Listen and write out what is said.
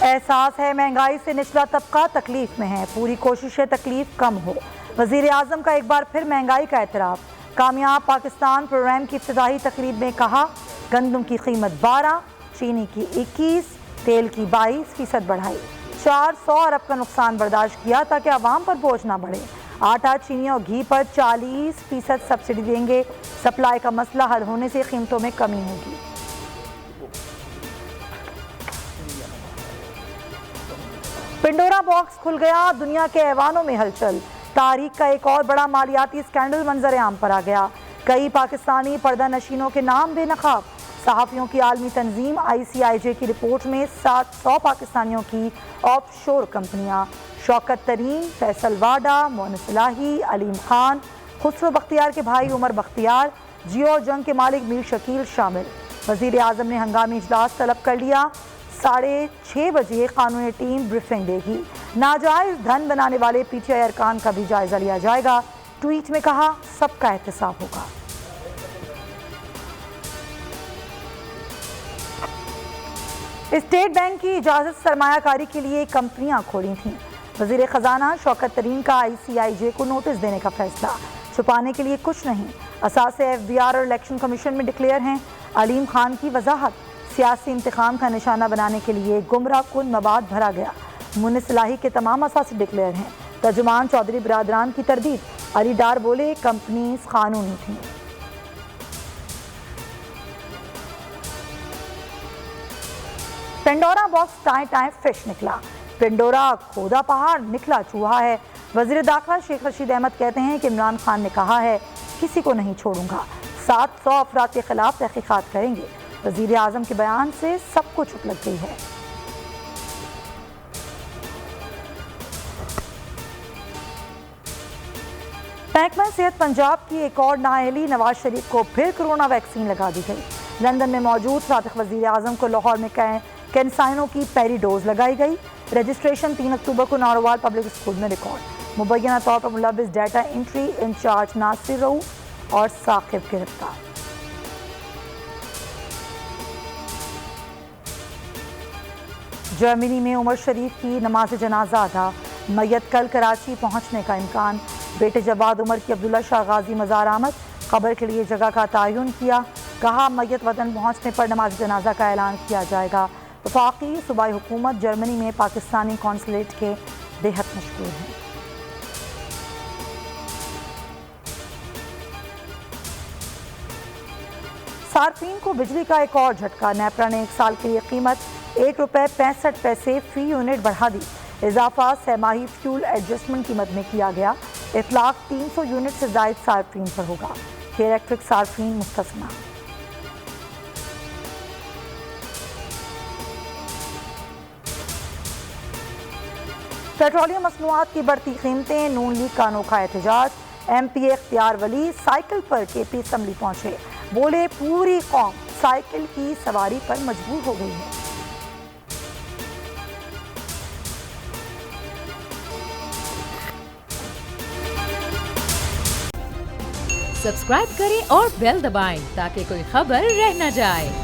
احساس ہے महंगाई سے निचला तबका तकलीफ में है, पूरी कोशिश है तकलीफ कम हो। वजीर आजम का एक बार फिर महंगाई का एतराफ़। कामयाब पाकिस्तान प्रोग्राम की इफ्तिताही तकरीब में कहा, गंदम की कीमत 12, चीनी की 21, तेल की 22% बढ़ाई। 400 अरब का नुकसान बर्दाश्त किया ताकि आवाम पर बोझ ना बढ़े। आटा, चीनी और घी पर 40% सब्सिडी देंगे। सप्लाई का मसला हल होने से कीमतों में कमी होगी। पिंडोरा बॉक्स खुल गया, दुनिया के ऐवानों में हलचल। तारीख का एक और बड़ा मालियाती स्कैंडल मंजर आम पर आ गया। कई पाकिस्तानी पर्दा नशीनों के नाम बेनकाब। सहाफ़ियों की आलमी तंजीम ICIJ की रिपोर्ट में 700 पाकिस्तानियों की ऑफशोर कंपनियां, शौकत तरीन, फैसल वाडा, मोनिस इलाही, अलीम खान, खुसरो बख्तियार के भाई उमर बख्तियार, जियो जंग के मालिक मीर शकील शामिल। वजीर आजम ने हंगामी इजलास तलब कर लिया। 6:30 बजे कानूनी टीम ब्रीफिंग देगी। नाजायज धन बनाने वाले PTI अरकान का भी जायजा लिया जाएगा। ट्वीट में कहा, सबका एहतसाब होगा। स्टेट बैंक की इजाजत सरमायाकारी के लिए कंपनियां खोली थीं। वजीर खजाना शौकत तरीन का ICIJ को नोटिस देने का फैसला। छुपाने के लिए कुछ नहीं, असासे FBR और इलेक्शन कमीशन में डिक्लेयर हैं। अलीम खान की वजाहत, सियासी इंतखाम का निशाना बनाने के लिए गुमराह कुन मवाद भरा गया। मुनिस इलाही के तमाम असासे डिक्लेयर हैं। तर्जुमान चौधरी बिरादरान की तरदीद। अली डार बोले, कंपनी कानूनी थी। पेंडोरा बॉक्स टाएं टाएं फिश निकला। पेंडोरा खोदा पहाड़ निकला चूहा है। वजीर दाखिला शेख रशीद अहमद कहते हैं कि इमरान खान ने कहा है, किसी को नहीं छोड़ूंगा। 700 अफराद के खिलाफ तहकीकात करेंगे। वजीर आजम के बयान से सब कुछ उलझ गई है। महकमा सेहत पंजाब की एक और नाअहली, नवाज शरीफ को फिर कोरोना वैक्सीन लगा दी गई। लंदन में मौजूद साबिक वजीर आजम को लाहौर में कैंसाइनों की पहली डोज लगाई गई। रजिस्ट्रेशन 3 अक्टूबर को नारोवाल पब्लिक स्कूल में रिकॉर्ड। मुबैना तौर पर मुलविस data entry incharge Nasir Rauf और साकिब गिरफ्तार। जर्मनी में उमर शरीफ की नमाज जनाजा अदा। मैयत कल कराची पहुंचने का इम्कान। बेटे जवाद उमर की अब्दुल्ला शाह गाजी मज़ार आमद। खबर के लिए जगह का तयन किया। कहा, मैयत वतन पहुंचने पर नमाज जनाजा का ऐलान किया जाएगा। वफाकी सूबाई हुकूमत जर्मनी में पाकिस्तानी कौंसलेट के बेहद मशहूर हैं। सार्फिन को बिजली का एक और झटका। नेपरा ने 1 साल के लिए कीमत ₹1.65 फी यूनिट बढ़ा दी। इजाफा सहमाही फ्यूल एडजस्टमेंट कीमत में किया गया। इतलाक 300 यूनिट से ज़ायद सार्फिन पर होगा। इलेक्ट्रिक सार्फिन मुस्तस्ना। पेट्रोलियम मसनूआत की बढ़ती कीमतें, नून लीग का अनोखा एहतजाज। MP इख्तियार वली साइकिल पर KP असम्बली पहुंचे। बोले, पूरी कौम साइकिल की सवारी पर मजबूर हो गई है। सब्सक्राइब करें और बेल दबाएं ताकि कोई खबर रह न जाए।